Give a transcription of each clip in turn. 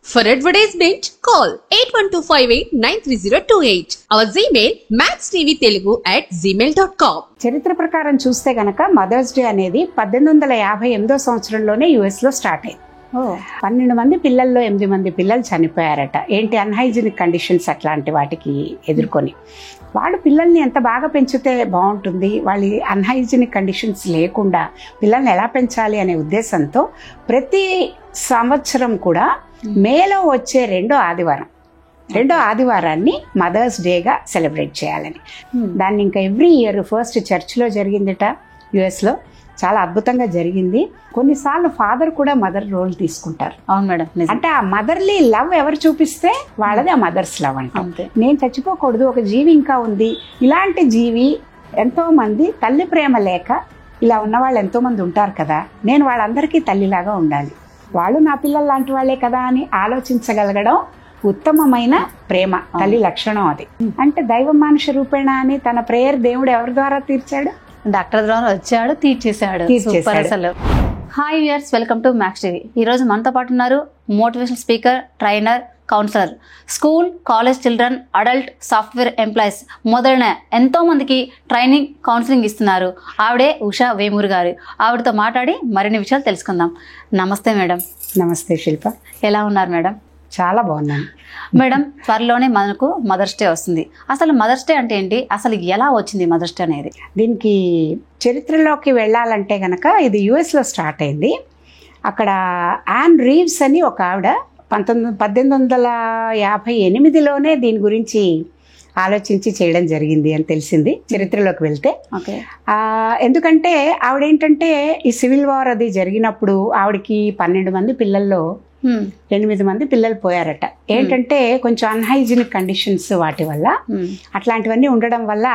For advertisement, call 8125893028. Our Gmail maxtvtelugu@gmail.com. చరిత్ర ప్రకారం చూస్తే గనక మదర్స్ డే అనేది 1858 సంవత్సరంలోనే యుఎస్ లో స్టార్ట్ అయింది. 12 మంది పిల్లల్లో 8 మంది పిల్లలు చనిపోయారట. ఏంటి అన్హైజీనిక్ కండిషన్స్ అట్లాంటి వాటికి ఎదుర్కొని వాళ్ళు పిల్లల్ని ఎంత బాగా పెంచితే బాగుంటుంది, వాళ్ళ అన్హైజీనిక్ కండిషన్స్ లేకుండా పిల్లల్ని ఎలా పెంచాలి అనే ఉద్దేశంతో ప్రతి సంవత్సరం కూడా మేలో వచ్చే రెండో ఆదివారాన్ని మదర్స్ డేగా సెలబ్రేట్ చేయాలని దాన్ని ఇంకా ఎవ్రీ ఇయర్ ఫస్ట్ చర్చ్లో జరిగిందిట యుఎస్లో. చాలా అద్భుతంగా జరిగింది. కొన్నిసార్లు ఫాదర్ కూడా మదర్ రోల్ తీసుకుంటారు. అవును మేడం, అంటే ఆ మదర్లీ లవ్ ఎవరు చూపిస్తే వాళ్ళది ఆ మదర్స్ లవ్ అంటాం. నేను చచ్చిపోకూడదు, ఒక జీవి ఇంకా ఉంది. ఇలాంటి జీవి ఎంతో మంది తల్లి ప్రేమ లేక ఇలా ఉన్న వాళ్ళు ఎంతో మంది ఉంటారు కదా, నేను వాళ్ళందరికీ తల్లిలాగా ఉండాలి, వాళ్ళు నా పిల్లలు లాంటి వాళ్ళే కదా అని ఆలోచించగలగడం ఉత్తమమైన ప్రేమ, తల్లి లక్షణం అది. అంటే దైవ మానుష రూపేణ అని తన ప్రేయర్ దేవుడు ఎవరి ద్వారా తీర్చాడు? డాక్టర్ ద్వారా వచ్చాడు, తీర్చేశాడు. అసలు hi viewers, welcome to max TV. ఈరోజు మనతో పాటు ఉన్నారు motivational speaker, trainer, counsellor, school, college children, adult, software employees మొదలైన ఎంతో మందికి ట్రైనింగ్, కౌన్సిలింగ్ ఇస్తున్నారు. ఆవిడే ఉషా వేమూరి గారు. ఆవిడతో మాట్లాడి మరిన్ని విషయాలు తెలుసుకుందాం. నమస్తే మేడం. నమస్తే శిల్ప. ఎలా ఉన్నారు మేడం? చాలా బాగున్నాను మేడం. త్వరలోనే మనకు మదర్స్ డే వస్తుంది. అసలు మదర్స్ డే అంటే ఏంటి, అసలు ఎలా వచ్చింది మదర్స్ డే అనేది? దీనికి చరిత్రలోకి వెళ్ళాలంటే గనక ఇది యుఎస్లో స్టార్ట్ అయింది. అక్కడ యాన్ రీవ్స్ అని ఒక ఆవిడ 1858లోనే దీని గురించి ఆలోచించి చేయడం జరిగింది అని తెలిసింది చరిత్రలోకి వెళ్తే. ఎందుకంటే ఆవిడేంటంటే ఈ సివిల్ వార్ అది జరిగినప్పుడు ఆవిడకి 12 మంది పిల్లల్లో 8 మంది పిల్లలు పోయారట. ఏంటంటే కొంచెం అన్హైజీనిక్ కండిషన్స్ వాటి వల్ల అట్లాంటివన్నీ ఉండడం వల్ల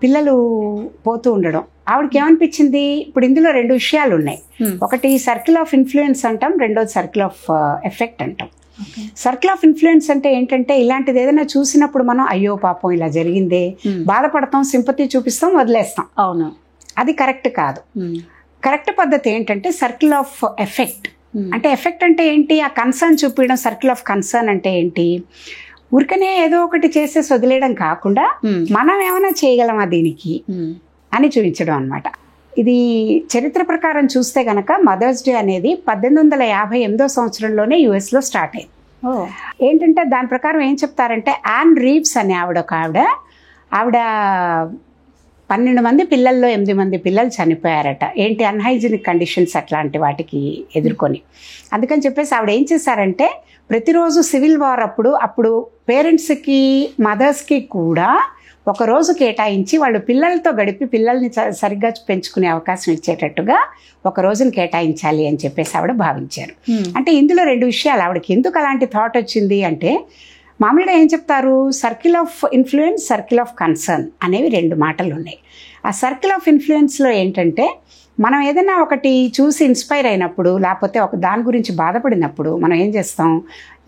పిల్లలు పోతూ ఉండడం ఆవిడకి ఏమనిపించింది, ఇప్పుడు ఇందులో 2 విషయాలు ఉన్నాయి. ఒకటి సర్కిల్ ఆఫ్ ఇన్ఫ్లుయెన్స్ అంటాం, రెండోది సర్కిల్ ఆఫ్ ఎఫెక్ట్ అంటాం. సర్కిల్ ఆఫ్ ఇన్ఫ్లుయెన్స్ అంటే ఏంటంటే ఇలాంటిది ఏదైనా చూసినప్పుడు మనం అయ్యో పాపం ఇలా జరిగిందే బాధపడతాం, సింపతి చూపిస్తాం, వదిలేస్తాం. అవును, అది కరెక్ట్ కాదు. కరెక్ట్ పద్ధతి ఏంటంటే సర్కిల్ ఆఫ్ ఎఫెక్ట్. అంటే ఎఫెక్ట్ అంటే ఏంటి, ఆ కన్సర్న్ చూపించడం. సర్కిల్ ఆఫ్ కన్సర్న్ అంటే ఏంటి, ఊరికనే ఏదో ఒకటి చేసేసి వదిలేయడం కాకుండా మనం ఏమైనా చేయగలమా దీనికి అని చూపించడం అనమాట. ఇది చరిత్ర ప్రకారం చూస్తే గనక మదర్స్ డే అనేది 1858 సంవత్సరంలోనే యుఎస్లో స్టార్ట్ అయింది. ఏంటంటే దాని ప్రకారం ఏం చెప్తారంటే యాన్ రీవ్స్ అనే ఆవిడ 12 మంది పిల్లల్లో 8 మంది పిల్లలు చనిపోయారట. ఏంటి అన్హైజీనిక్ కండిషన్స్ అట్లాంటి వాటికి ఎదుర్కొని. అందుకని చెప్పేసి ఆవిడ ఏం చేశారంటే ప్రతిరోజు సివిల్ వార్ అప్పుడు పేరెంట్స్కి, మదర్స్కి కూడా ఒక రోజు కేటాయించి వాళ్ళు పిల్లలతో గడిపి పిల్లల్ని సరిగ్గా పెంచుకునే అవకాశం ఇచ్చేటట్టుగా ఒక రోజును కేటాయించాలి అని చెప్పేసి ఆవిడ భావించారు. అంటే ఇందులో 2 విషయాలు ఆవిడకి ఎందుకు అలాంటి థాట్ వచ్చింది అంటే, మామూలుగా ఏం చెప్తారు, circle of influence, circle of concern అనేవి 2 మాటలు ఉన్నాయి. ఆ సర్కిల్ ఆఫ్ ఇన్ఫ్లుయెన్స్లో ఏంటంటే మనం ఏదైనా ఒకటి చూసి ఇన్స్పైర్ అయినప్పుడు, లేకపోతే ఒక దాని గురించి బాధపడినప్పుడు మనం ఏం చేస్తాం,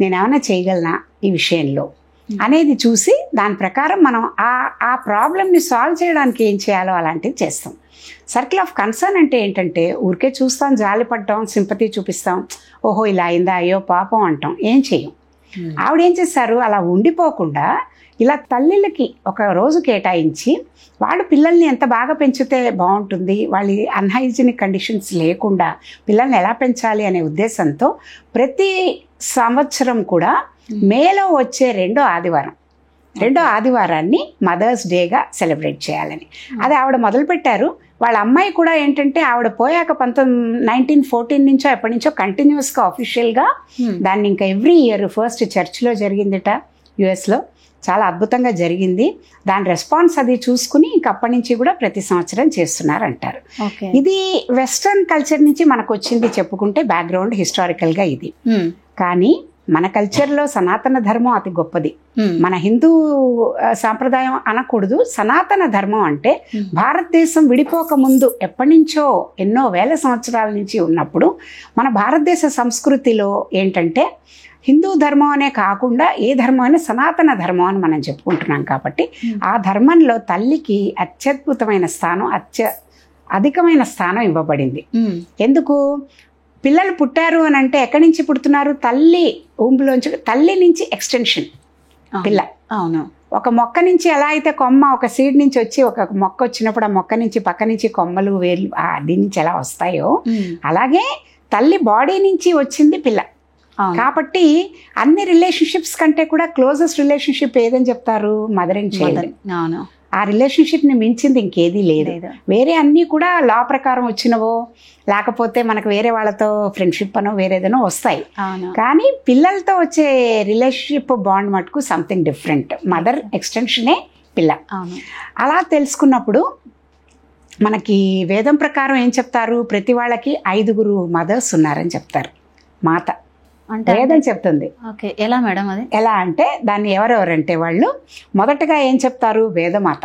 నేను ఏమైనా చేయగలనా ఈ విషయంలో అనేది చూసి దాని ప్రకారం మనం ఆ ప్రాబ్లమ్ని సాల్వ్ చేయడానికి ఏం చేయాలో అలాంటివి చేస్తాం. సర్కిల్ ఆఫ్ కన్సర్న్ అంటే ఏంటంటే ఊరికే చూస్తాం, జాలిపడ్డాం, సింపతి చూపిస్తాం, ఓహో ఇలా అయిందా, అయ్యో పాపం అంటాం, ఏం చేయం. ఆవిడ ఏం చేశారు, అలా ఉండిపోకుండా ఇలా తల్లిళ్ళకి ఒక రోజు కేటాయించి వాళ్ళు పిల్లల్ని ఎంత బాగా పెంచితే బాగుంటుంది, వాళ్ళ అన్హైజీనిక్ కండిషన్స్ లేకుండా పిల్లల్ని ఎలా పెంచాలి అనే ఉద్దేశంతో ప్రతి సంవత్సరం కూడా మేలో వచ్చే రెండో ఆదివారాన్ని మదర్స్ డేగా సెలబ్రేట్ చేయాలని అది ఆవిడ మొదలుపెట్టారు. వాళ్ళ అమ్మాయి కూడా ఏంటంటే ఆవిడ పోయాక 1914 నుంచో ఎప్పటి నుంచో కంటిన్యూస్గా అఫీషియల్గా దాన్ని ఇంకా ఎవ్రీ ఇయర్ ఫస్ట్ చర్చ్లో జరిగిందిట యుఎస్లో. చాలా అద్భుతంగా జరిగింది. దాని రెస్పాన్స్ అది చూసుకుని ఇంక అప్పటి నుంచి కూడా ప్రతి సంవత్సరం చేస్తున్నారంటారు. ఇది వెస్ట్రన్ కల్చర్ నుంచి మనకు వచ్చింది చెప్పుకుంటే బ్యాక్గ్రౌండ్ హిస్టారికల్గా ఇది. కానీ మన కల్చర్లో సనాతన ధర్మం అతి గొప్పది. మన హిందూ సాంప్రదాయం అనకూడదు, సనాతన ధర్మం అంటే భారతదేశం విడిపోక ముందు ఎప్పటి నుంచో ఎన్నో వేల సంవత్సరాల నుంచి ఉన్నప్పుడు మన భారతదేశ సంస్కృతిలో ఏంటంటే హిందూ ధర్మం అనే కాకుండా ఏ ధర్మం అయినా సనాతన ధర్మం అని మనం చెప్పుకుంటున్నాం. కాబట్టి ఆ ధర్మంలో తల్లికి అత్యద్భుతమైన స్థానం, అధికమైన స్థానం ఇవ్వబడింది. ఎందుకు, పిల్లలు పుట్టారు అని అంటే ఎక్కడి నుంచి పుడుతున్నారు? తల్లి ఊంబులోంచి, తల్లి నుంచి ఎక్స్టెన్షన్ పిల్ల. అవును. ఒక మొక్క నుంచి ఎలా అయితే కొమ్మ ఒక సీడ్ నుంచి వచ్చి ఒక మొక్క వచ్చినప్పుడు ఆ మొక్క నుంచి పక్క నుంచి కొమ్మలు వేర్లు దీని నుంచి ఎలా వస్తాయో అలాగే తల్లి బాడీ నుంచి వచ్చింది పిల్ల. కాబట్టి అన్ని రిలేషన్షిప్స్ కంటే కూడా క్లోజెస్ట్ రిలేషన్షిప్ ఏదని చెప్తారు? Mother and child. ఆ రిలేషన్షిప్ ని మించింది ఇంకేదీ లేదు. వేరే అన్నీ కూడా లా ప్రకారం వచ్చినవో లేకపోతే మనకు వేరే వాళ్ళతో ఫ్రెండ్షిప్ అనో వేరేదనో వస్తాయి. కానీ పిల్లలతో వచ్చే రిలేషన్షిప్ బాండ్ మటుకు సంథింగ్ డిఫరెంట్. మదర్ ఎక్స్టెన్షనే పిల్ల. అలా తెలుసుకున్నప్పుడు మనకి వేదం ప్రకారం ఏం చెప్తారు? ప్రతి వాళ్ళకి 5 మదర్స్ ఉన్నారని చెప్తారు. మాత అంటే వేదం చెప్తుంది. ఎలా మేడం అది? ఎలా అంటే దాన్ని ఎవరెవరంటే వాళ్ళు మొదటగా ఏం చెప్తారు? వేదమాత.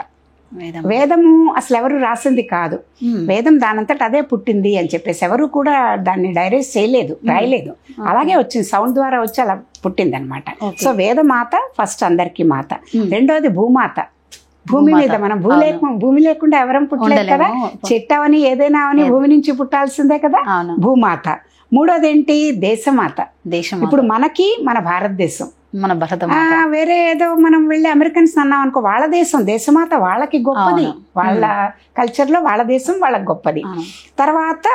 వేదము అసలు ఎవరు రాసింది కాదు, వేదం దానంతట అదే పుట్టింది అని చెప్పేసి ఎవరు కూడా దాన్ని డైరెక్ట్ చేయలేదు, రాయలేదు. అలాగే వచ్చింది, సౌండ్ ద్వారా వచ్చి అలా పుట్టింది అనమాట. సో వేదమాత ఫస్ట్ అందరికీ మాత. రెండోది భూమాత. భూమి మీద మనం భూమి లేకుండా ఎవరం పుట్టలేదు కదా. చెట్టు అవని ఏదైనా అవని భూమి నుంచి పుట్టాల్సిందే కదా, భూమాత. మూడోది ఏంటి? దేశమాత. ఇప్పుడు మనకి మన భారతదేశం, మన భారత, వేరే ఏదో మనం వెళ్ళి అమెరికన్స్ అన్నాం అనుకో, వాళ్ళ దేశం దేశమాత వాళ్ళకి గొప్పది, వాళ్ళ కల్చర్ లో వాళ్ళ దేశం వాళ్ళకి గొప్పది. తర్వాత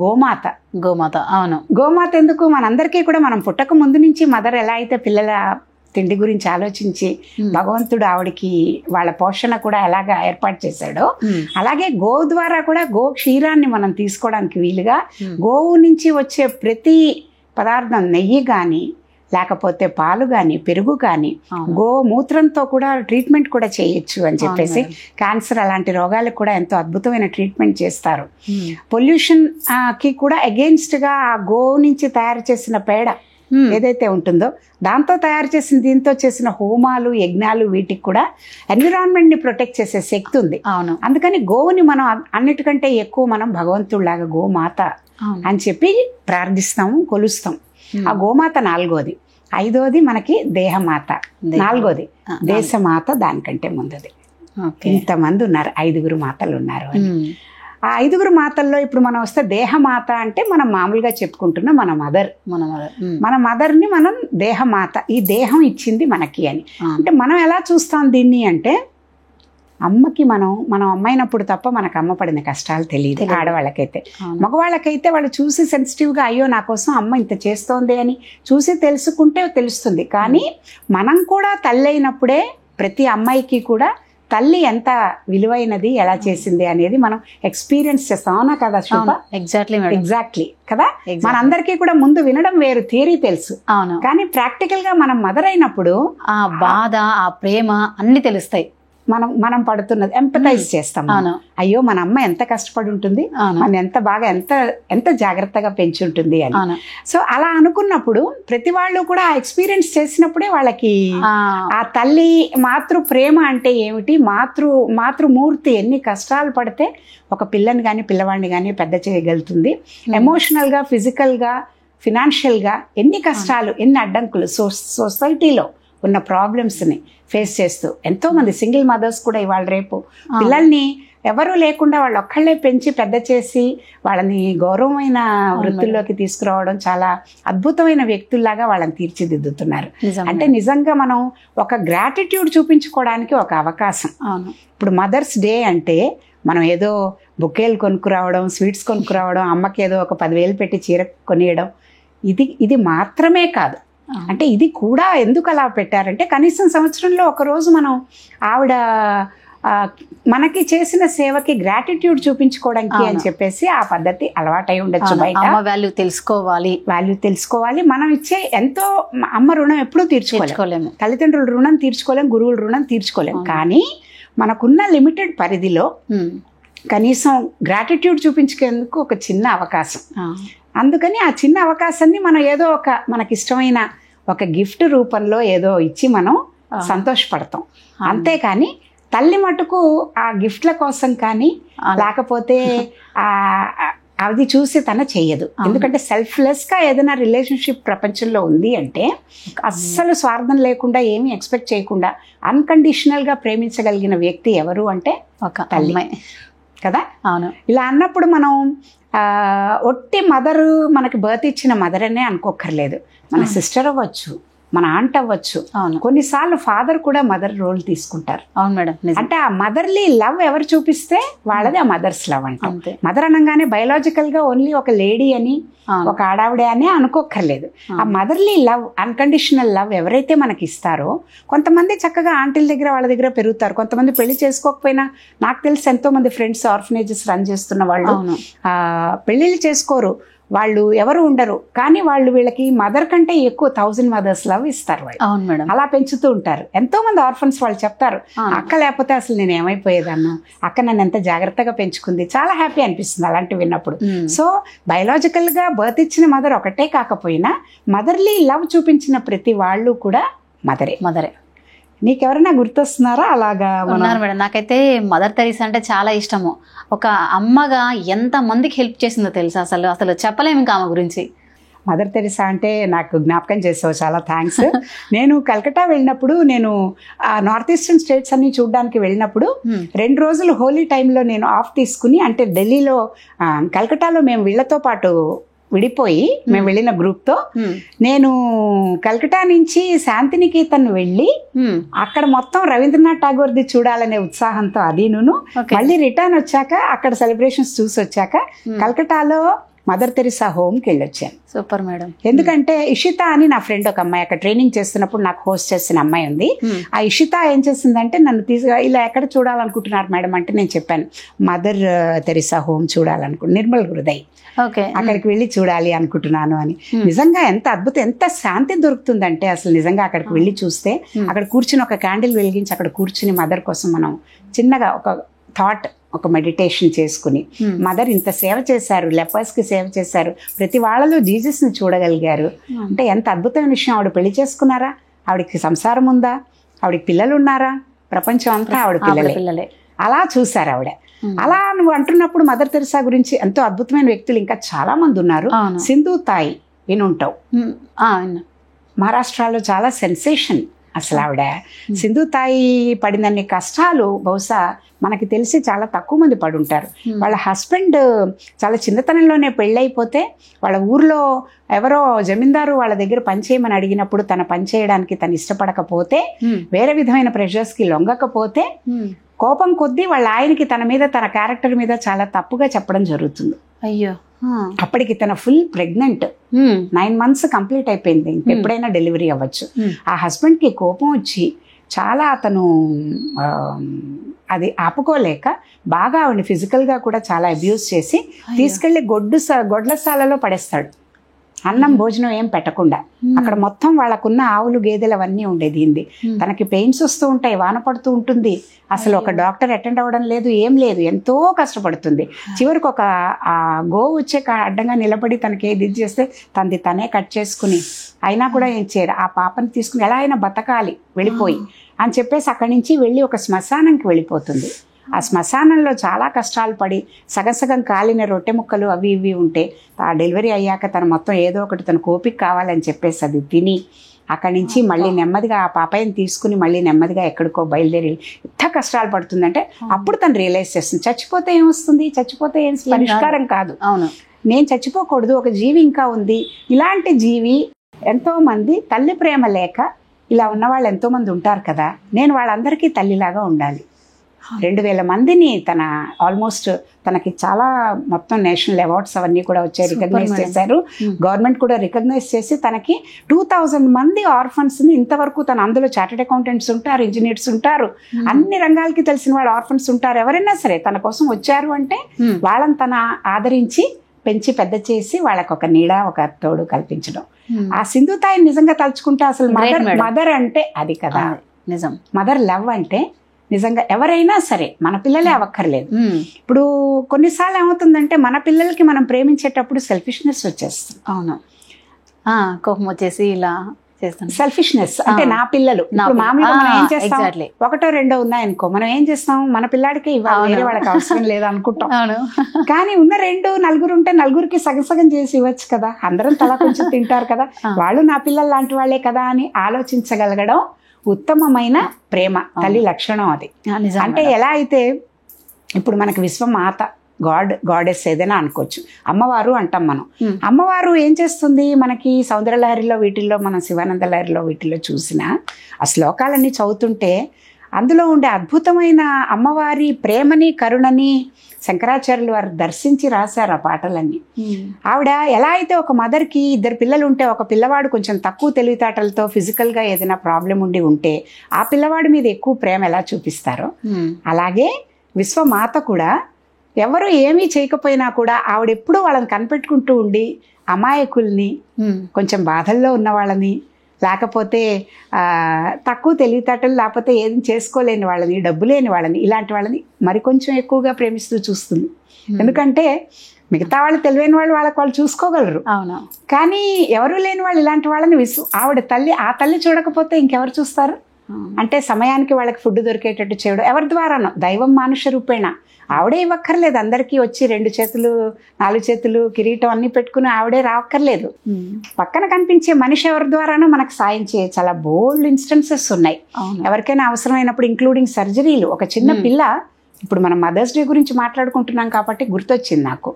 గోమాత. గోమాత, అవును. గోమాత ఎందుకు? మనందరికీ కూడా మనం పుట్టక ముందు నుంచి మదర్ ఎలా అయితే పిల్లల తిండి గురించి ఆలోచించి భగవంతుడు ఆవిడకి వాళ్ళ పోషణ కూడా ఎలాగా ఏర్పాటు చేశాడో అలాగే గోవు ద్వారా కూడా గో క్షీరాన్ని మనం తీసుకోవడానికి వీలుగా గోవు నుంచి వచ్చే ప్రతి పదార్థం, నెయ్యి కానీ లేకపోతే పాలు కానీ పెరుగు కానీ గోమూత్రంతో కూడా ట్రీట్మెంట్ కూడా చేయొచ్చు అని చెప్పేసి క్యాన్సర్ అలాంటి రోగాలకు కూడా ఎంతో అద్భుతమైన ట్రీట్మెంట్ చేస్తారు. పొల్యూషన్ కి కూడా అగెయిన్స్ట్ గా ఆ గోవు నుంచి తయారు చేసిన పేడ ఏదైతే ఉంటుందో దాంతో తయారు చేసిన దీంతో చేసిన హోమాలు యజ్ఞాలు వీటికి కూడా ఎన్విరాన్మెంట్ ని ప్రొటెక్ట్ చేసే శక్తి ఉంది. అందుకని గోవుని మనం అన్నిటికంటే ఎక్కువ మనం భగవంతుడిలాగా గోమాత అని చెప్పి ప్రార్థిస్తాము, కొలుస్తాం. ఆ గోమాత 4వది. 5వది మనకి దేహమాత, 4వది దేశమాత, దానికంటే ముందుది. ఇంతమంది ఉన్నారు, 5 మాతలు ఉన్నారు. ఆ 5 మాతల్లో ఇప్పుడు మనం వస్తే దేహమాత అంటే మనం మామూలుగా చెప్పుకుంటున్న మన మదర్. మన మదర్ని మనం దేహమాత, ఈ దేహం ఇచ్చింది మనకి అని. అంటే మనం ఎలా చూస్తాం దీన్ని అంటే, అమ్మకి మనం అమ్మైనప్పుడు తప్ప మనకు అమ్మ పడిన కష్టాలు తెలియదు ఆడవాళ్ళకైతే. మగవాళ్ళకైతే వాళ్ళు చూసి సెన్సిటివ్గా అయ్యో నా కోసం అమ్మ ఇంత చేస్తోంది అని చూసి తెలుసుకుంటే తెలుస్తుంది. కానీ మనం కూడా తల్లి అయినప్పుడే ప్రతి అమ్మాయికి కూడా తల్లి ఎంత విలువైనది, ఎలా చేసింది అనేది మనం ఎక్స్పీరియన్స్ చేస్తాం. అవునా కదా శోభ? ఎగ్జాక్ట్లీ కదా. మనందరికీ కూడా ముందు వినడం వేరు, థియరీ తెలుసు, కానీ ప్రాక్టికల్ గా మనం మదర్ అయినప్పుడు ఆ బాధ, ఆ ప్రేమ అన్ని తెలుస్తాయి. మనం పడుతున్నది ఎంపథైజ్ చేస్తాం. అయ్యో మన అమ్మ ఎంత కష్టపడి ఉంటుంది, మన ఎంత బాగా ఎంత జాగ్రత్తగా పెంచుంటుంది అని. సో అలా అనుకున్నప్పుడు ప్రతి వాళ్ళు కూడా ఆ ఎక్స్పీరియన్స్ చేసినప్పుడే వాళ్ళకి ఆ తల్లి మాతృ ప్రేమ అంటే ఏమిటి, మాతృమూర్తి ఎన్ని కష్టాలు పడితే ఒక పిల్లని కానీ పిల్లవాడిని కానీ పెద్ద చేయగలుగుతుంది. ఎమోషనల్ గా, ఫిజికల్ గా, ఫినాన్షియల్ గా ఎన్ని కష్టాలు, ఎన్ని అడ్డంకులు సొసైటీలో ఉన్న ప్రాబ్లమ్స్ని ఫేస్ చేస్తూ ఎంతోమంది సింగిల్ మదర్స్ కూడా ఇవాళ రేపు పిల్లల్ని ఎవరూ లేకుండా వాళ్ళు ఒక్కళ్ళే పెంచి పెద్ద చేసి వాళ్ళని గౌరవమైన వృత్తుల్లోకి తీసుకురావడం, చాలా అద్భుతమైన వ్యక్తుల్లాగా వాళ్ళని తీర్చిదిద్దుతున్నారు. అంటే నిజంగా మనం ఒక గ్రాటిట్యూడ్ చూపించుకోవడానికి ఒక అవకాశం. ఇప్పుడు మదర్స్ డే అంటే మనం ఏదో బొకేలు కొనుక్కురావడం, స్వీట్స్ కొనుక్కురావడం, అమ్మకి ఏదో ఒక 10,000 పెట్టి చీర కొనియడం, ఇది మాత్రమే కాదు. అంటే ఇది కూడా ఎందుకు అలా పెట్టారంటే కనీసం సంవత్సరంలో ఒకరోజు మనం ఆవిడ మనకి చేసిన సేవకి గ్రాటిట్యూడ్ చూపించుకోవడానికి అని చెప్పేసి ఆ పద్ధతి అలవాటై ఉండొచ్చు. బయట వాల్యూ తెలుసుకోవాలి. మనం ఇచ్చే ఎంతో అమ్మ రుణం ఎప్పుడూ తీర్చుకోలేము, తల్లిదండ్రుల రుణం తీర్చుకోలేం, గురువుల రుణం తీర్చుకోలేం. కానీ మనకున్న లిమిటెడ్ పరిధిలో కనీసం గ్రాటిట్యూడ్ చూపించుకేందుకు ఒక చిన్న అవకాశం. అందుకని ఆ చిన్న అవకాశాన్ని మనం ఏదో ఒక మనకిష్టమైన ఒక గిఫ్ట్ రూపంలో ఏదో ఇచ్చి మనం సంతోషపడతాం. అంతేకాని తల్లి మటుకు ఆ గిఫ్ట్ల కోసం కానీ లేకపోతే అది చూసి తన చెయ్యదు. ఎందుకంటే సెల్ఫ్లెస్గా ఏదైనా రిలేషన్షిప్ ప్రపంచంలో ఉంది అంటే అస్సలు స్వార్థం లేకుండా ఏమీ ఎక్స్పెక్ట్ చేయకుండా అన్కండిషనల్గా ప్రేమించగలిగిన వ్యక్తి ఎవరు అంటే ఒక తల్లి. కదా. అవును. ఇలా అన్నప్పుడు మనం ఒట్టి మదరు మనకి బర్త్ ఇచ్చిన మదర్ అనే అనుకోక్కర్లేదు. మన సిస్టర్ అవ్వచ్చు, మన ఆంట్ అవ్వచ్చు. అవును. కొన్నిసార్లు ఫాదర్ కూడా మదర్ రోల్ తీసుకుంటారు. అవును మేడం. అంటే ఆ మదర్లీ లవ్ ఎవరు చూపిస్తే వాళ్ళది ఆ మదర్స్ లవ్ అంతే. అంటే. మదర్ అనగానే బయలాజికల్ గా ఓన్లీ ఒక లేడీ అని, ఒక ఆడావిడే అని అనుకోక్కర్లేదు. ఆ మదర్లీ లవ్, అన్కండిషనల్ లవ్ ఎవరైతే మనకి ఇస్తారో, కొంతమంది చక్కగా ఆంటీల దగ్గర వాళ్ళ దగ్గర పెరుగుతారు. కొంతమంది పెళ్లి చేసుకోకపోయినా, నాకు తెలిసి ఎంతో మంది ఫ్రెండ్స్ ఆర్ఫనేజెస్ రన్ చేస్తున్న వాళ్ళు పెళ్లిళ్ళు చేసుకోరు, వాళ్ళు ఎవరు ఉండరు, కానీ వాళ్ళు వీళ్ళకి మదర్ కంటే ఎక్కువ 1000 మదర్స్ లవ్ ఇస్తారు వాళ్ళు. అవును మేడం. అలా పెంచుతూ ఉంటారు. ఎంతో మంది ఆర్ఫన్స్ వాళ్ళు చెప్తారు, అక్క లేకపోతే అసలు నేను ఏమైపోయేదాన్ని, అక్క నన్ను ఎంత జాగ్రత్తగా పెంచుకుంది, చాలా హ్యాపీ అనిపిస్తుంది అలాంటివి విన్నప్పుడు. సో బయలాజికల్ గా బర్త్ ఇచ్చిన మదర్ ఒకటే కాకపోయినా, మదర్లీ లవ్ చూపించిన ప్రతి వాళ్ళు కూడా మదరే. నీకెవరైనా గుర్తొస్తున్నారా అలాగా? ఉన్నారు మేడం. నాకైతే మదర్ తెరీసా అంటే చాలా ఇష్టము. ఒక అమ్మగా ఎంత మందికి హెల్ప్ చేసిందో తెలుసా, అసలు చెప్పలేము ఇంకా ఆమె గురించి. మదర్ తెరీసా అంటే నాకు జ్ఞాపకం చేసావు, చాలా థ్యాంక్స్. నేను కలకట్టా వెళ్ళినప్పుడు, నేను నార్త్ ఈస్టర్న్ స్టేట్స్ అన్ని చూడడానికి వెళ్ళినప్పుడు 2 రోజులు హోలీ టైంలో నేను ఆఫ్ తీసుకుని, అంటే ఢిల్లీలో కలకట్టాలో మేము వీళ్ళతో పాటు విడిపోయి మేము వెళ్ళిన గ్రూప్తో, నేను కలకట్టా నుంచి శాంతినికేతన్ వెళ్ళి అక్కడ మొత్తం రవీంద్రనాథ్ ఠాగూర్ది చూడాలనే ఉత్సాహంతో అదీను, మళ్ళీ రిటర్న్ వచ్చాక అక్కడ సెలబ్రేషన్స్ చూసి వచ్చాక కలకట్టాలో మదర్ తెరీసా హోమ్కి వెళ్ళొచ్చాను. Super madam. ఎందుకంటే ఇషిత అని నా ఫ్రెండ్ ఒక అమ్మాయి అక్కడ ట్రైనింగ్ చేస్తున్నప్పుడు నాకు హోస్ట్ చేసిన అమ్మాయి ఉంది. ఆ ఇషిత ఏం చేసిందంటే నన్ను ఇలా ఎక్కడ చూడాలనుకుంటున్నారు మేడం అంటే, నేను చెప్పాను మదర్ తెరీసా హోమ్ చూడాలనుకుంటున్నాను, నిర్మల్ హృదయ్, అక్కడికి వెళ్ళి చూడాలి అనుకుంటున్నాను అని. నిజంగా ఎంత అద్భుతం, ఎంత శాంతి దొరుకుతుందంటే అసలు నిజంగా అక్కడికి వెళ్ళి చూస్తే, అక్కడ కూర్చుని ఒక క్యాండిల్ వెలిగించి అక్కడ కూర్చుని మదర్ కోసం మనం చిన్నగా ఒక థాట్, ఒక మెడిటేషన్ చేసుకుని, మదర్ ఇంత సేవ చేశారు, లెపర్స్కి సేవ చేశారు, ప్రతి వాళ్ళలో జీసస్ని చూడగలిగారు అంటే ఎంత అద్భుతమైన విషయం. ఆవిడ పెళ్లి చేసుకున్నారా, ఆవిడకి సంసారం ఉందా, ఆవిడకి పిల్లలు ఉన్నారా, ప్రపంచం అంతా ఆవిడ పిల్లలే, అలా చూశారు ఆవిడ. అలా నువ్వు అంటున్నప్పుడు మదర్ తెరీసా గురించి ఎంతో అద్భుతమైన వ్యక్తులు ఇంకా చాలా మంది ఉన్నారు. సింధు తాయి వినుంటావు, మహారాష్ట్రలో చాలా సెన్సేషన్ అసలు ఆవిడ. సింధు తాయి పడినన్ని కష్టాలు బహుశా మనకి తెలిసి చాలా తక్కువ మంది పడుంటారు. వాళ్ళ హస్బెండ్ చాలా చిన్నతనంలోనే పెళ్ళైపోతే, వాళ్ళ ఊర్లో ఎవరో జమీందారు వాళ్ళ దగ్గర పనిచేయమని అడిగినప్పుడు తన పని చేయడానికి తను ఇష్టపడకపోతే, వేరే విధమైన ప్రెషర్స్కి లొంగకపోతే, కోపం కొద్దీ వాళ్ళ ఆయనకి తన మీద, తన క్యారెక్టర్ మీద చాలా తప్పుగా చెప్పడం జరుగుతుంది. అయ్యో. అప్పటికి తన ఫుల్ ప్రెగ్నెంట్, 9 months కంప్లీట్ అయిపోయింది, ఇంకెప్పుడైనా డెలివరీ అవ్వచ్చు. ఆ హస్బెండ్కి కోపం వచ్చి చాలా అతను అది ఆపుకోలేక బాగా ఆవిడని ఫిజికల్గా కూడా చాలా అబ్యూస్ చేసి తీసుకెళ్లి గొడ్లసాలలో పడేస్తాడు. అన్నం భోజనం ఏం పెట్టకుండా. అక్కడ మొత్తం వాళ్ళకున్న ఆవులు గేదెలు అవన్నీ ఉండేది. ఇంది తనకి పెయిన్స్ వస్తూ ఉంటాయి, వాన పడుతూ ఉంటుంది, అసలు ఒక డాక్టర్ అటెండ్ అవ్వడం లేదు, ఏం లేదు, ఎంతో కష్టపడుతుంది. చివరికి ఒక గోవు వచ్చే అడ్డంగా నిలబడి తనకి ఏది చేస్తే తనది తనే కట్ చేసుకుని, అయినా కూడా ఏం చేయరు, ఆ పాపని తీసుకుని ఎలా అయినా బతకాలి వెళ్ళిపోయి అని చెప్పేసి అక్కడి నుంచి వెళ్ళి ఒక శ్మశానంకి వెళ్ళిపోతుంది. ఆ శ్మశానంలో చాలా కష్టాలు పడి సగం కాలిన రొట్టె ముక్కలు అవి ఇవి ఉంటే, ఆ డెలివరీ అయ్యాక తను మొత్తం ఏదో ఒకటి తన కోపిక కావాలని చెప్పేసి అది తిని అక్కడి నుంచి మళ్ళీ నెమ్మదిగా ఆ పాపయ్యని తీసుకుని మళ్ళీ నెమ్మదిగా ఎక్కడికో బయలుదేరి ఎంత కష్టాలు పడుతుందంటే, అప్పుడు తను రియలైజ్ చేస్తుంది చచ్చిపోతే ఏమొస్తుంది, చచ్చిపోతే ఏం పరిష్కారం కాదు, అవును నేను చచ్చిపోకూడదు, ఒక జీవి ఇంకా ఉంది. ఇలాంటి జీవి ఎంతోమంది తల్లి ప్రేమ లేక ఇలా ఉన్న వాళ్ళు ఎంతోమంది ఉంటారు కదా, నేను వాళ్ళందరికీ తల్లిలాగా ఉండాలి. 2000 మందిని తన ఆల్మోస్ట్ తనకి చాలా మొత్తం నేషనల్ అవార్డ్స్ అవన్నీ కూడా వచ్చాయి, రికగ్నైజ్ చేశారు. గవర్నమెంట్ కూడా రికగ్నైజ్ చేసి తనకి 2000 మంది ఆర్ఫన్స్ని ఇంతవరకు తన, అందులో చార్టెడ్ అకౌంటెంట్స్ ఉంటారు, ఇంజనీర్స్ ఉంటారు, అన్ని రంగాలకి తెలిసిన వాళ్ళు ఆర్ఫన్స్ ఉంటారు. ఎవరైనా సరే తన కోసం వచ్చారు అంటే వాళ్ళని తన ఆదరించి పెంచి పెద్ద చేసి వాళ్ళకి ఒక నీడ, ఒక తోడు కల్పించడం. ఆ సింధు తాయిని నిజంగా తలుచుకుంటే అసలు మదర్ అంటే అది కదా నిజం. మదర్ లవ్ అంటే నిజంగా ఎవరైనా సరే, మన పిల్లలే అవ్వక్కర్లేదు. ఇప్పుడు కొన్నిసార్లు ఏమవుతుందంటే మన పిల్లలకి మనం ప్రేమించేటప్పుడు సెల్ఫిష్నెస్ వచ్చేస్తుంది. అవును, కోపం వచ్చేసి ఇలా చేస్తాం. సెల్ఫిష్నెస్ అంటే నా పిల్లలు, మామూలుగా మనం ఏం చేస్తాం, 1 2 ఉన్నాయనుకో, మనం ఏం చేస్తాం, మన పిల్లాడికి ఇవ్వాలి, వేరే వాళ్ళకి అవసరం లేదు అనుకుంటాం. కానీ ఉన్న 2 4 ఉంటే 4కి సగం చేసి ఇవ్వచ్చు కదా, అందరం తలా కొంచెం తింటారు కదా, వాళ్ళు నా పిల్లలు లాంటి వాళ్ళే కదా అని ఆలోచించగలగడం ఉత్తమమైన ప్రేమ, తల్లి లక్షణం అది. అంటే ఎలా అయితే ఇప్పుడు మనకి విశ్వమాత గాడెస్ ఏదైనా అనుకోవచ్చు, అమ్మవారు అంటాం మనం. అమ్మవారు ఏం చేస్తుంది, మనకి సౌందర్యలహరిలో వీటిల్లో మనం శివానంద లహరిలో వీటిల్లో చూసిన ఆ శ్లోకాలన్నీ చదువుతుంటే అందులో ఉండే అద్భుతమైన అమ్మవారి ప్రేమని కరుణని శంకరాచార్యులు వారు దర్శించి రాశారు ఆ పాటలన్నీ. ఆవిడ ఎలా అయితే ఒక మదర్కి 2 పిల్లలు ఉంటే ఒక పిల్లవాడు కొంచెం తక్కువ తెలివితేటలతో ఫిజికల్గా ఏదైనా ప్రాబ్లం ఉంటే ఆ పిల్లవాడి మీద ఎక్కువ ప్రేమ ఎలా చూపిస్తారో అలాగే విశ్వమాత కూడా ఎవరు ఏమీ చేయకపోయినా కూడా ఆవిడ ఎప్పుడూ వాళ్ళని కనిపెట్టుకుంటూ ఉండి అమాయకుల్ని, కొంచెం బాధల్లో ఉన్న వాళ్ళని, లేకపోతే తక్కువ తెలివితేటలు లేకపోతే ఏది చేసుకోలేని వాళ్ళని, డబ్బు లేని వాళ్ళని, ఇలాంటి వాళ్ళని మరికొంచెం ఎక్కువగా ప్రేమిస్తూ చూస్తుంది. ఎందుకంటే మిగతా వాళ్ళు తెలివైన వాళ్ళు చూసుకోగలరు. అవును. కానీ ఎవరు లేని వాళ్ళు ఇలాంటి వాళ్ళని ఆవిడ ఆ తల్లి చూడకపోతే ఇంకెవరు చూస్తారు? అంటే సమయానికి వాళ్ళకి ఫుడ్ దొరికేటట్టు చేయడం ఎవరి ద్వారానో, దైవం మానుష రూపేణ. ఆవిడే ఇవ్వక్కర్లేదు, అందరికీ వచ్చి 2 చేతులు 4 చేతులు కిరీటం అన్ని పెట్టుకుని ఆవిడే రావక్కర్లేదు. పక్కన కనిపించే మనిషి ఎవరి ద్వారానో మనకు సాయం చాలా బోల్డ్ ఇన్స్టెన్సెస్ ఉన్నాయి. ఎవరికైనా అవసరమైనప్పుడు, ఇంక్లూడింగ్ సర్జరీలు. ఒక చిన్న పిల్ల, ఇప్పుడు మనం మదర్స్ డే గురించి మాట్లాడుకుంటున్నాం కాబట్టి గుర్తొచ్చింది నాకు.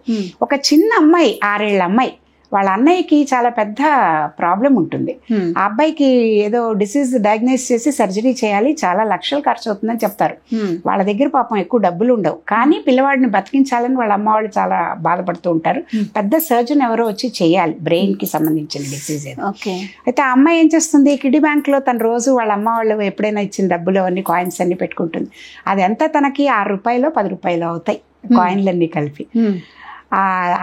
ఒక చిన్న అమ్మాయి, 6 ఏళ్ల అమ్మాయి, వాళ్ళ అన్నయ్యకి చాలా పెద్ద ప్రాబ్లం ఉంటుంది. ఆ అబ్బాయికి ఏదో డిసీజ్ డయాగ్నైజ్ చేసి సర్జరీ చేయాలి, చాలా లక్షలు ఖర్చు అవుతుందని చెప్తారు. వాళ్ళ దగ్గర పాపం ఎక్కువ డబ్బులు ఉండవు, కానీ పిల్లవాడిని బతికించాలని వాళ్ళ అమ్మ వాళ్ళు చాలా బాధపడుతూ ఉంటారు. పెద్ద సర్జన్ ఎవరో వచ్చి చేయాలి, బ్రెయిన్ కి సంబంధించిన డిసీజ్ ఏదో. అయితే ఆ అమ్మాయి ఏం చేస్తుంది, కిడ్డీ బ్యాంక్ లో తన రోజు వాళ్ళ అమ్మ వాళ్ళు ఎప్పుడైనా ఇచ్చిన డబ్బులు అన్ని కాయిన్స్ అన్ని పెట్టుకుంటుంది. అది ఎంత తనకి 6 రూపాయలు 10 రూపాయలు అవుతాయి కాయిన్లన్నీ కలిపి.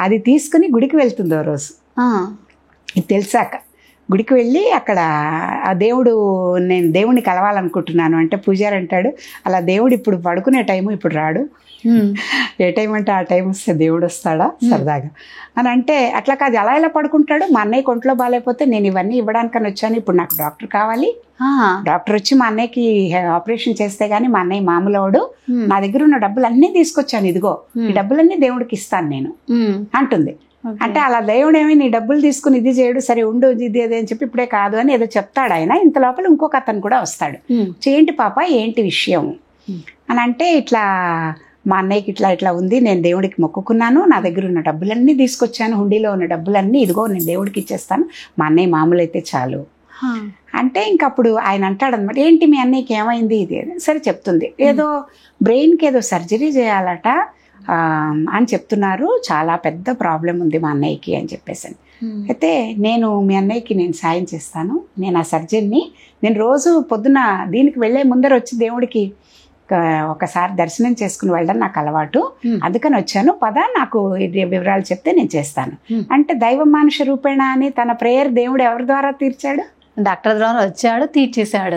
అది తీసుకుని గుడికి వెళ్తుంది ఓ రోజు. ఇది తెలిసాక గుడికి వెళ్ళి అక్కడ ఆ నేను దేవుడిని కలవాలనుకుంటున్నాను అంటే పూజారి అంటాడు, అలా దేవుడు ఇప్పుడు పడుకునే టైము, ఇప్పుడు రాడు, ఏ టైం అంటే ఆ టైం వస్తే దేవుడు వస్తాడా సరదాగా అని అంటే, అట్లా కాదు, అలా ఎలా పడుకుంటాడు, మా అన్నయ్య కొంట్లో బాగాలేకపోతే నేను ఇవన్నీ ఇవ్వడానికని వచ్చాను, ఇప్పుడు నాకు డాక్టర్ కావాలి, డాక్టర్ వచ్చి మా అన్నయ్యకి ఆపరేషన్ చేస్తే గానీ మా అన్నయ్య మామూలువాడు, నా దగ్గర ఉన్న డబ్బులు అన్నీ తీసుకొచ్చాను, ఇదిగో ఈ డబ్బులన్నీ దేవుడికి ఇస్తాను నేను అంటుంది. అంటే అలా దేవుడు ఏమి నీ డబ్బులు తీసుకుని ఇది చేయడు, సరే ఉండు ఇది అదే అని చెప్పి ఇప్పుడే కాదు అని ఏదో చెప్తాడు ఆయన. ఇంత లోపల ఇంకొక అతను కూడా వస్తాడు, ఏంటి పాప ఏంటి విషయం అని అంటే, ఇట్లా మా అన్నయ్యకి ఇట్లా ఉంది, నేను దేవుడికి మొక్కుకున్నాను, నా దగ్గర ఉన్న డబ్బులన్నీ తీసుకొచ్చాను, హుండీలో ఉన్న డబ్బులన్నీ ఇదిగో నేను దేవుడికి ఇచ్చేస్తాను, మా అన్నయ్య మామూలు అయితే చాలు అంటే. ఇంకప్పుడు ఆయన అంటాడు అనమాట, ఏంటి మీ అన్నయ్యకి ఏమైంది ఇది సరే చెప్తుంది, ఏదో బ్రెయిన్కి ఏదో సర్జరీ చేయాలట అని చెప్తున్నారు, చాలా పెద్ద ప్రాబ్లం ఉంది మా అన్నయ్యకి అని చెప్పేసి. అయితే నేను మీ అన్నయ్యకి నేను సాయం చేస్తాను, నేను ఆ సర్జరీని నేను రోజు పొద్దున దీనికి వెళ్ళే ముందర వచ్చి దేవుడికి ఒకసారి దర్శనం చేసుకుని వెళ్ళడం నాకు అలవాటు, అందుకని వచ్చాను, పద నాకు వివరాలు చెప్తే నేను చేస్తాను అంటే, దైవ మానుష రూపేణ అని తన ప్రేయర్ దేవుడు ఎవరి ద్వారా తీర్చాడు, డాక్టర్ ద్వారా వచ్చాడు, తీర్చేశాడు.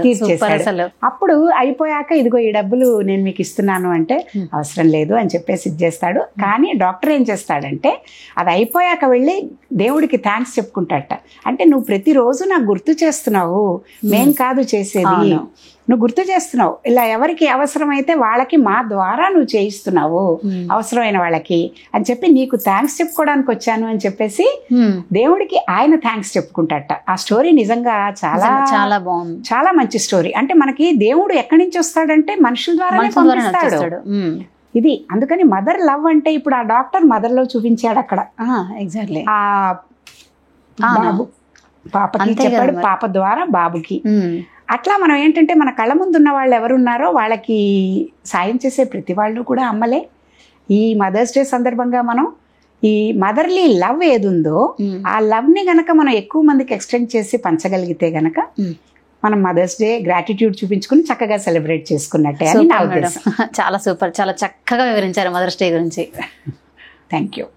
అప్పుడు అయిపోయాక ఇదిగో ఈ డబ్బులు నేను మీకు ఇస్తున్నాను అంటే అవసరం లేదు అని చెప్పేసి ఇచ్చేస్తాడు. కానీ డాక్టర్ ఏం చేస్తాడంటే, అది అయిపోయాక వెళ్ళి దేవుడికి థ్యాంక్స్ చెప్పుకుంటాడట. అంటే నువ్వు ప్రతిరోజు నాకు గుర్తు చేస్తున్నావు, మేం కాదు చేసేది, నువ్వు గుర్తు చేస్తున్నావు, ఇలా ఎవరికి అవసరమైతే వాళ్ళకి మా ద్వారా నువ్వు చేయిస్తున్నావు అవసరమైన వాళ్ళకి అని చెప్పి నీకు థ్యాంక్స్ చెప్పుకోవడానికి వచ్చాను అని చెప్పేసి దేవుడికి ఆయన థ్యాంక్స్ చెప్పుకుంటాడట. ఆ స్టోరీ నిజంగా చాలా చాలా బాగుంది, చాలా మంచి స్టోరీ. అంటే మనకి దేవుడు ఎక్కడి నుంచి వస్తాడంటే మనుషుల ద్వారా పంపిస్తాడు ఇది. అందుకని మదర్ లవ్ అంటే ఇప్పుడు ఆ డాక్టర్ మదర్ లో చూపించాడు అక్కడ. ఎగ్జాక్ట్లీ. ఆ బాబు పాపకి చెప్పాడు, పాప ద్వారా బాబుకి. అట్లా మనం ఏంటంటే మన కళ్ళ ముందు ఉన్న వాళ్ళు ఎవరున్నారో వాళ్ళకి సాయం చేసే ప్రతి వాళ్ళు కూడా అమ్మలే. ఈ మదర్స్ డే సందర్భంగా మనం ఈ మదర్లీ లవ్ ఏదుందో ఆ లవ్ ని గనక మనం ఎక్కువ మందికి ఎక్స్టెండ్ చేసి పంచగలిగితే గనక మనం మదర్స్ డే గ్రాటిట్యూడ్ చూపించుకుని చక్కగా సెలబ్రేట్ చేసుకున్నట్టే అని నా ఉద్దేశం. చాలా సూపర్, చాలా చక్కగా వివరించారు మదర్స్ డే గురించి. Thank you.